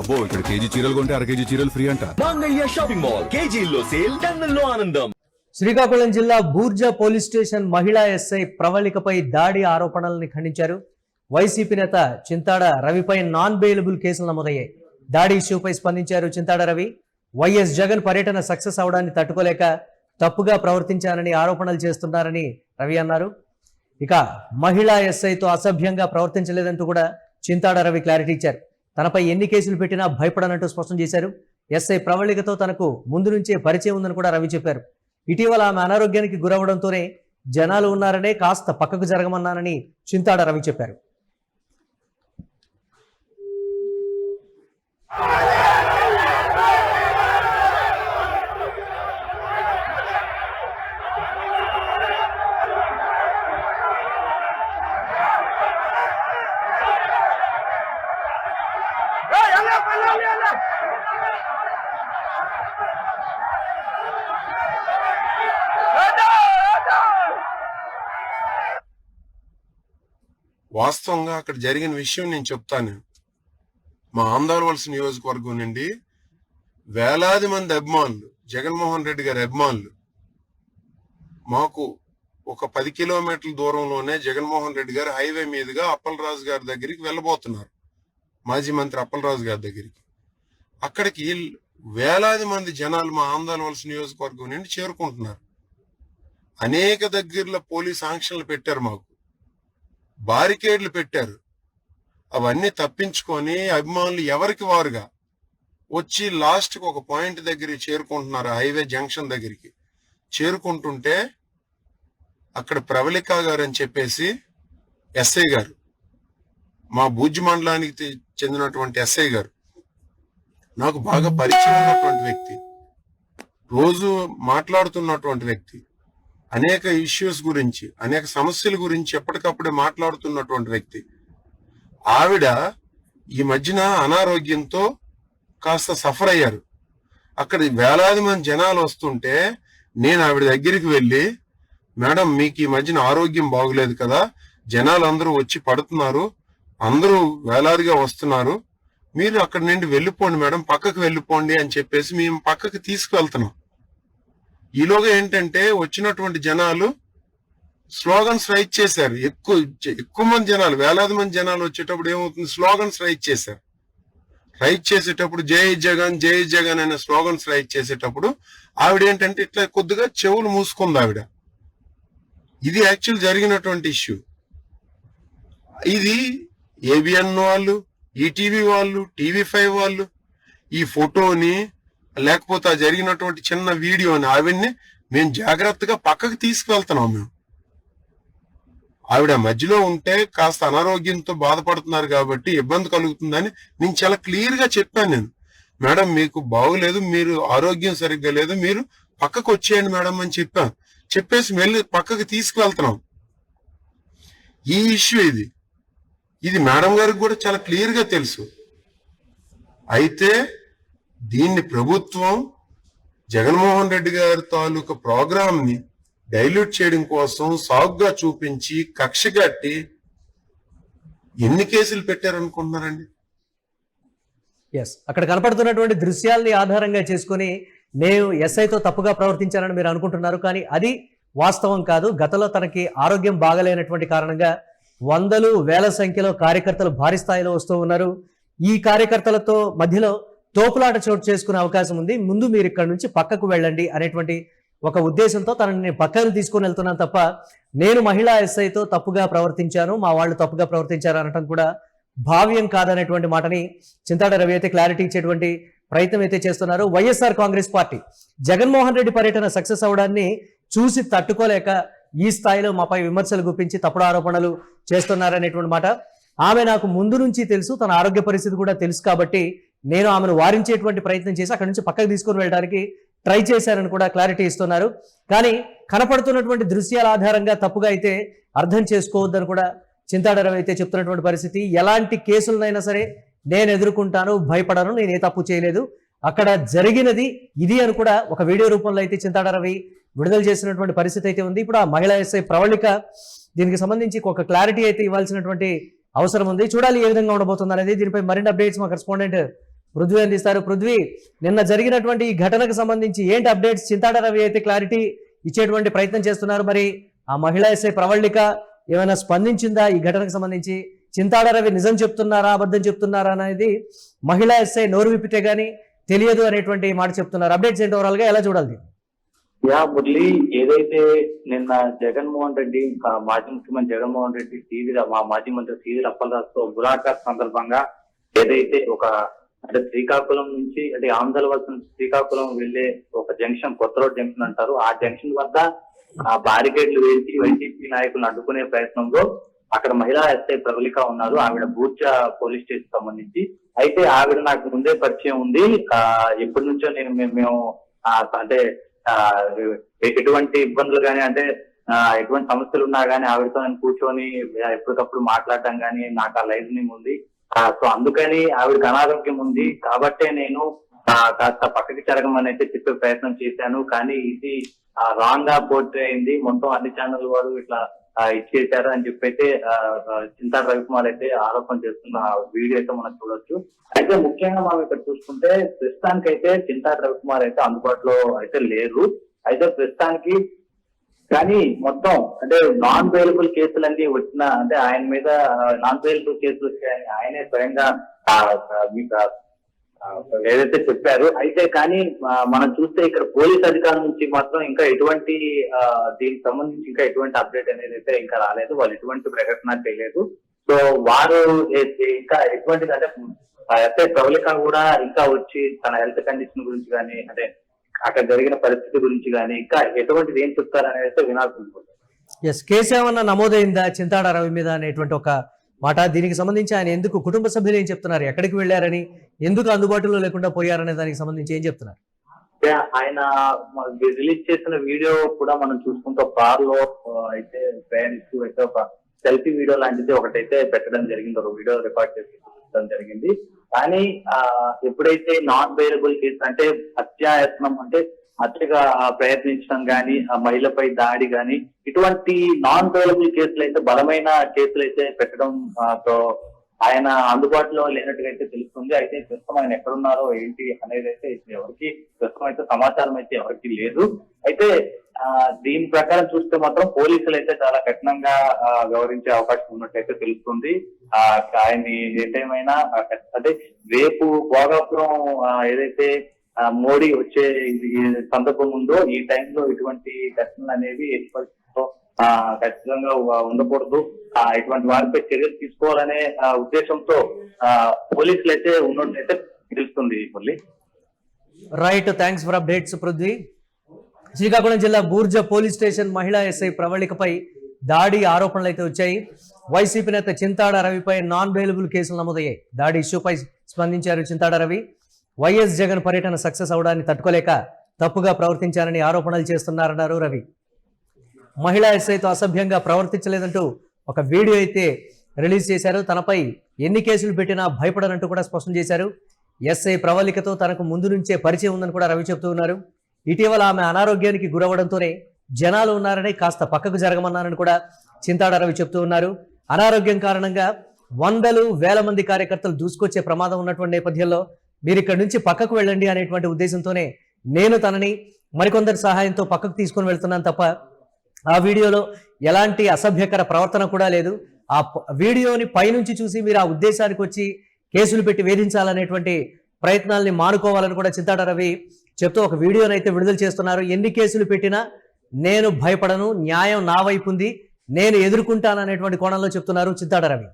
అబ్బో ఇక్కడ కేజీ చీరలు కొంటే అర కేజీ చీరలు ఫ్రీ అంట. మంగళ్య షాపింగ్ మాల్, కేజీల్లో సేల్, టన్నుల్లో ఆనందం. శ్రీకాకుళం జిల్లా బూర్జా పోలీస్ స్టేషన్ మహిళా ఎస్ఐ ప్రవళికపై దాడి ఆరోపణలను ఖండించారు. వైసీపీ నేత చింతాడ రవిపై నాన్ బెయిలబుల్ కేసులు నమోదయ్యాయి. దాడి ఇష్యూపై స్పందించారు చింతాడ రవి. వైఎస్ జగన్ పర్యటన సక్సెస్ అవడాన్ని తట్టుకోలేక తప్పుగా ప్రవర్తించానని ఆరోపణలు చేస్తున్నారని రవి అన్నారు. ఇక మహిళా ఎస్ఐతో అసభ్యంగా ప్రవర్తించలేదంటూ కూడా చింతాడ రవి క్లారిటీ ఇచ్చారు. తనపై ఎన్ని కేసులు పెట్టినా భయపడనంటూ స్పష్టం చేశారు. ఎస్ఐ ప్రవళికతో తనకు ముందు నుంచే పరిచయం ఉందని కూడా రవి చెప్పారు. ఇటీవల ఆమె అనారోగ్యానికి గురవడంతోనే జనాలు ఉన్నారనే కాస్త పక్కకు జరగమన్నానని చింతాడ రవి చెప్పారు. వాస్తవంగా అక్కడ జరిగిన విషయం నేను చెప్తాను. మా ఆంధ్రవలస నియోజకవర్గం నుండి వేలాది మంది అభిమానులు, జగన్మోహన్ రెడ్డి గారి అభిమానులు, మాకు ఒక 10 కిలోమీటర్ల దూరంలోనే జగన్మోహన్ రెడ్డి గారు హైవే మీదుగా అప్పలరాజు గారి దగ్గరికి వెళ్ళబోతున్నారు. మాజీ మంత్రి అప్పలరాజు గారి దగ్గరికి. అక్కడికి వేలాది మంది జనాలు మా ఆంధ్రవలస నియోజకవర్గం నుండి చేరుకుంటున్నారు. అనేక దగ్గరలో పోలీస్ ఆంక్షలు పెట్టారు, మాకు బారికేడ్లు పెట్టారు. అవన్నీ తప్పించుకొని అభిమానులు ఎవరికి వారుగా వచ్చి లాస్ట్కి ఒక పాయింట్ దగ్గరికి చేరుకుంటున్నారు. హైవే జంక్షన్ దగ్గరికి చేరుకుంటుంటే అక్కడ ప్రవళిక గారు అని చెప్పేసి ఎస్ఐ గారు, మా భూజ్ మండలానికి చెందినటువంటి ఎస్ఐ గారు, నాకు బాగా పరిచయం ఉన్నటువంటి వ్యక్తి, రోజు మాట్లాడుతున్నటువంటి వ్యక్తి, అనేక ఇష్యూస్ గురించి, అనేక సమస్యల గురించి ఎప్పటికప్పుడే మాట్లాడుతున్నటువంటి వ్యక్తి. ఆవిడ ఈ మధ్యన అనారోగ్యంతో కాస్త సఫర్ అయ్యారు. అక్కడ వేలాది మంది జనాలు వస్తుంటే నేను ఆవిడ దగ్గరికి వెళ్ళి, మేడం మీకు ఈ మధ్యన ఆరోగ్యం బాగులేదు కదా, జనాలు అందరూ వచ్చి పడుతున్నారు, అందరూ వేలాదిగా వస్తున్నారు, మీరు అక్కడి నుండి వెళ్ళిపోండి మేడం, పక్కకు వెళ్ళిపోండి అని చెప్పేసి మేము పక్కకు తీసుకువెళ్తున్నాం. ఈలోగా ఏంటంటే వచ్చినటువంటి జనాలు స్లోగన్స్ రైట్ చేశారు. ఎక్కువ మంది జనాలు, వేలాది మంది జనాలు వచ్చేటప్పుడు ఏమవుతుంది, స్లోగన్స్ రైట్ చేశారు. రైట్ చేసేటప్పుడు జై జగన్ జై జగన్ అనే స్లోగన్స్ రైట్ చేసేటప్పుడు ఆవిడ ఏంటంటే ఇట్లా కొద్దిగా చెవులు మూసుకుంది ఆవిడ. ఇది యాక్చువల్ జరిగినటువంటి ఇష్యూ. ఇది ఏబిఎన్ వాళ్ళు, ఈటీవీ వాళ్ళు, టీవీ5 వాళ్ళు ఈ ఫోటోని లేకపోతే ఆ జరిగినటువంటి చిన్న వీడియోని ఆవిడ్ని మేము జాగ్రత్తగా పక్కకు తీసుకువెళ్తున్నాం. మేము ఆవిడ మధ్యలో ఉంటే కాస్త అనారోగ్యంతో బాధపడుతున్నారు కాబట్టి ఇబ్బంది కలుగుతుందని నేను చాలా క్లియర్ గా చెప్పాను. నేను మేడం మీకు బాగోలేదు, మీరు ఆరోగ్యం సరిగ్గా లేదు, మీరు పక్కకు వచ్చేయండి మేడం అని చెప్పాను. చెప్పేసి వెళ్ళి పక్కకు తీసుకువెళ్తున్నాం. ఈ ఇష్యూ ఇది మేడం గారికి కూడా చాలా క్లియర్ గా తెలుసు. అయితే దీన్ని ప్రభుత్వం జగన్మోహన్ రెడ్డి గారి తాలూకా ప్రోగ్రామ్ ని డైల్యూట్ చేయడం కోసం సాగుగా చూపించి కక్ష కట్టి ఎన్ని కేసులు పెట్టారనుకుంటున్నారండి? అక్కడ కనపడుతున్నటువంటి దృశ్యాల్ని ఆధారంగా చేసుకుని నేను ఎస్ఐతో తప్పుగా ప్రవర్తించానని మీరు అనుకుంటున్నారు, కానీ అది వాస్తవం కాదు. గతంలో తనకి ఆరోగ్యం బాగలేనటువంటి కారణంగా వందలు వేల సంఖ్యలో కార్యకర్తలు భారీ స్థాయిలో వస్తూ ఉన్నారు. ఈ కార్యకర్తలతో మధ్యలో తోపులాట చోటు చేసుకునే అవకాశం ఉంది, ముందు మీరు ఇక్కడ నుంచి పక్కకు వెళ్ళండి అనేటువంటి ఒక ఉద్దేశంతో తనని నేను పక్కకు తీసుకుని వెళ్తున్నాను తప్ప నేను మహిళా ఎస్ఐతో తప్పుగా ప్రవర్తించాను, మా వాళ్ళు తప్పుగా ప్రవర్తించారు అనటం కూడా భావ్యం కాదనేటువంటి మాటని చింతాడ రవి అయితే క్లారిటీ ఇచ్చేటువంటి ప్రయత్నం అయితే చేస్తున్నారు. వైఎస్ఆర్ కాంగ్రెస్ పార్టీ జగన్మోహన్ రెడ్డి పర్యటన సక్సెస్ అవడాన్ని చూసి తట్టుకోలేక ఈ స్థాయిలో మాపై విమర్శలు గుప్పించి తప్పుడు ఆరోపణలు చేస్తున్నారనేటువంటి మాట. ఆమె నాకు ముందు నుంచి తెలుసు, తన ఆరోగ్య పరిస్థితి కూడా తెలుసు కాబట్టి నేను ఆమెను వారించేటువంటి ప్రయత్నం చేసి అక్కడి నుంచి పక్కకు తీసుకొని వెళ్ళడానికి ట్రై చేశారని కూడా క్లారిటీ ఇస్తున్నారు. కానీ కనపడుతున్నటువంటి దృశ్యాల ఆధారంగా తప్పుగా అయితే అర్థం చేసుకోవద్దని కూడా చింతాడ రవి అయితే చెప్తున్నటువంటి పరిస్థితి. ఎలాంటి కేసులనైనా సరే నేను ఎదుర్కొంటాను, భయపడను, నేను ఏ తప్పు చేయలేదు, అక్కడ జరిగినది ఇది అని కూడా ఒక వీడియో రూపంలో అయితే చింతాడ రవి విడుదల చేసినటువంటి పరిస్థితి అయితే ఉంది. ఇప్పుడు ఆ మహిళా ఎస్ఐ ప్రవళిక దీనికి సంబంధించి ఒక క్లారిటీ అయితే ఇవ్వాల్సినటువంటి అవసరం ఉంది. చూడాలి ఏ విధంగా ఉండబోతుంది అనేది. దీనిపై మరిన్ని అప్డేట్స్ మా కరెస్పాండెంట్ పృథ్వీ అందిస్తారు. పృథ్వీ, నిన్న జరిగినటువంటి ఈ ఘటనకు సంబంధించి ఏంటి అప్డేట్స్? చింతాడ రవి అయితే క్లారిటీ ఇచ్చేటువంటి ప్రయత్నం చేస్తున్నారు. మరి ఆ మహిళా ఎస్ఐ ప్రవళిక ఏమైనా స్పందించిందా ఈ ఘటనకు సంబంధించి? చింతాడ రవి నిజం చెప్తున్నారా అబద్ధం చెప్తున్నారా అనేది మహిళా ఎస్ఐ నోరు విప్పితే గానీ తెలియదు అనేటువంటి మాట చెప్తున్నారు. అప్డేట్స్ ఏంటి ఓవరాల్ గా ఎలా చూడాలి? యా మురళి, ఏదైతే నిన్న జగన్మోహన్ రెడ్డి మాజీ ముఖ్యమంత్రి జగన్మోహన్ రెడ్డి మా మాజీ మంత్రి సివి అప్పలరాజుతో ములాఖాత్ సందర్భంగా ఏదైతే అంటే శ్రీకాకుళం నుంచి అంటే ఆంధ్ర వలస నుంచి శ్రీకాకుళం వెళ్లే ఒక జంక్షన్, కొత్త రోడ్ జంక్షన్ అంటారు, ఆ జంక్షన్ వద్ద బారికేడ్లు వేసి వైసీపీ నాయకులను అడ్డుకునే ప్రయత్నంలో అక్కడ మహిళా ఎస్ఐ ప్రవళిక ఉన్నారు. ఆవిడ బూర్జ పోలీస్ స్టేషన్ సంబంధించి. అయితే ఆవిడ నాకు ముందే పరిచయం ఉంది. ఎప్పటి నుంచో మేము అంటే ఎటువంటి ఇబ్బందులు కానీ అంటే ఎటువంటి సమస్యలు ఉన్నా గానీ ఆవిడతో నేను కూర్చొని ఎప్పటికప్పుడు మాట్లాడటం గానీ నాకు ఆ లైజనింగ్ ఉంది. సో అందుకని ఆవిడకి అనారోగ్యం ఉంది కాబట్టే నేను కాస్త పక్కకి జరగమని అయితే చెప్పే ప్రయత్నం చేశాను. కానీ ఇది రాంగ్ గా పోర్ట్రే అయింది. మొత్తం అన్ని ఛానల్ వారు ఇట్లా ఇచ్చేసారు అని చెప్పి అయితే చింతాడ రవికుమార్ అయితే ఆరోపణ చేస్తున్న వీడియో అయితే మనం చూడొచ్చు. అయితే ముఖ్యంగా మనం ఇక్కడ చూసుకుంటే ప్రస్తుతానికి అయితే చింతాడ రవికుమార్ అయితే అందుబాటులో అయితే లేరు. అయితే ప్రస్తుతానికి కానీ మొత్తం అంటే నాన్ బెయిలబుల్ కేసులన్నీ వచ్చిన అంటే ఆయన మీద నాన్ బెయిలబుల్ కేసులు వచ్చాయని ఆయనే స్వయంగా ఏదైతే చెప్పారు. అయితే కానీ మనం చూస్తే ఇక్కడ పోలీస్ అధికారుల నుంచి మాత్రం ఇంకా ఎటువంటి దీనికి సంబంధించి ఇంకా ఎటువంటి అప్డేట్ అనేది అయితే ఇంకా రాలేదు. వాళ్ళు ఎటువంటి ప్రకటన చేయలేదు. సో వారు ఇంకా ఎటువంటిది అంటే అయితే ప్రవళిక కూడా ఇంకా వచ్చి తన హెల్త్ కండిషన్ గురించి కానీ అంటే అక్కడ జరిగిన పరిస్థితి గురించి కానీ ఇంకా ఎటువంటిది ఏం చెప్తారనేది అయితే వినాల్సింది. ఎస్, కేసు ఏమన్నా నమోదైందా చింతాడ రవి మీద అనేటువంటి ఒక మాట. దీనికి సంబంధించి ఆయన ఎందుకు, కుటుంబ సభ్యులు ఏం చెప్తున్నారు, ఎక్కడికి వెళ్ళారని, ఎందుకు అందుబాటులో లేకుండా పోయారనే దానికి సంబంధించి ఏం చెప్తున్నారు? ఆయన రిలీజ్ చేసిన వీడియో కూడా మనం చూసుకుంటే కార్ లో అయితే ప్రయాణిస్తూ అయితే ఒక సెల్ఫీ వీడియో లాంటిది ఒకటైతే పెట్టడం జరిగింది, ఒక వీడియో రికార్డ్ చేసి చూపించడం జరిగింది. కానీ ఎప్పుడైతే నాన్ బెయిలబుల్ కేసు అంటే హత్యాయత్నం అంటే హత్యగా ప్రయత్నించడం గానీ ఆ మహిళపై దాడి గాని ఇటువంటి నాన్ బెయిలబుల్ కేసులు అయితే బలమైన కేసులు అయితే పెట్టడం తో ఆయన అందుబాటులో లేనట్టుగా అయితే తెలుస్తుంది. అయితే ప్రస్తుతం ఆయన ఎక్కడున్నారో ఏంటి అనేది అయితే ఎవరికి ప్రస్తుతం అయితే సమాచారం అయితే ఎవరికి లేదు. అయితే దీని ప్రకారం చూస్తే మాత్రం పోలీసులు అయితే చాలా కఠినంగా వ్యవహరించే అవకాశం ఉన్నట్టయితే తెలుస్తుంది. ఆయన్ని ఏదేమైనా అంటే రేపు భోగాపురం ఏదైతే మోడీ వచ్చే సందర్భం ఉందో ఈ టైంలో ఇటువంటి ఘటనలు అనేవి ఎట్టి పరిస్థితుల్లో ఖచ్చితంగా ఉండకూడదు, ఇటువంటి వారిపై చర్యలు తీసుకోవాలనే ఉద్దేశంతో పోలీసులు అయితే ఉన్నట్టయితే తెలుస్తుంది. మళ్ళీ right, thanks for updates Prithvi. Srikakulam జిల్లా బూర్జ పోలీస్ స్టేషన్ మహిళా ఎస్ఐ ప్రవళికపై దాడి ఆరోపణలు అయితే వచ్చాయి. వైసీపీ నేత చింతాడ రవిపై నాన్ బెయిలబుల్ కేసులు నమోదయ్యాయి. దాడి ఇష్యూపై స్పందించారు చింతాడ రవి. వైఎస్ జగన్ పర్యటన సక్సెస్ అవడాన్ని తట్టుకోలేక తప్పుగా ప్రవర్తించారని ఆరోపణలు చేస్తున్నారన్నారు రవి. మహిళా ఎస్ఐతో అసభ్యంగా ప్రవర్తించలేదంటూ ఒక వీడియో అయితే రిలీజ్ చేశారు. తనపై ఎన్ని కేసులు పెట్టినా భయపడనంటూ కూడా స్పష్టం చేశారు. ఎస్ఐ ప్రవళికతో తనకు ముందు నుంచే పరిచయం ఉందని కూడా రవి చెబుతూ ఉన్నారు. ఇటీవల ఆమె అనారోగ్యానికి గురవడంతోనే జనాలు ఉన్నారని కాస్త పక్కకు జరగమన్నారని కూడా చింతాడ రవి చెప్తూ ఉన్నారు. అనారోగ్యం కారణంగా వందలు వేల మంది కార్యకర్తలు దూసుకొచ్చే ప్రమాదం ఉన్నటువంటి నేపథ్యంలో మీరు ఇక్కడి నుంచి పక్కకు వెళ్ళండి అనేటువంటి ఉద్దేశంతోనే నేను తనని మరికొందరి సహాయంతో పక్కకు తీసుకొని వెళ్తున్నాను తప్ప ఆ వీడియోలో ఎలాంటి అసభ్యకర ప్రవర్తన కూడా లేదు. ఆ వీడియోని పైనుంచి చూసి మీరు ఆ ఉద్దేశానికి వచ్చి కేసులు పెట్టి వేధించాలనేటువంటి ప్రయత్నాల్ని మానుకోవాలని కూడా చింతాడ రవి చెప్తూ ఒక వీడియోని అయితే విడుదల చేస్తున్నారు. ఎన్ని కేసులు పెట్టినా నేను భయపడను, న్యాయం నా వైపు ఉంది, నేను ఎదుర్కొంటాననేటువంటి కోణంలో చెప్తున్నారు చింతాడ రవి.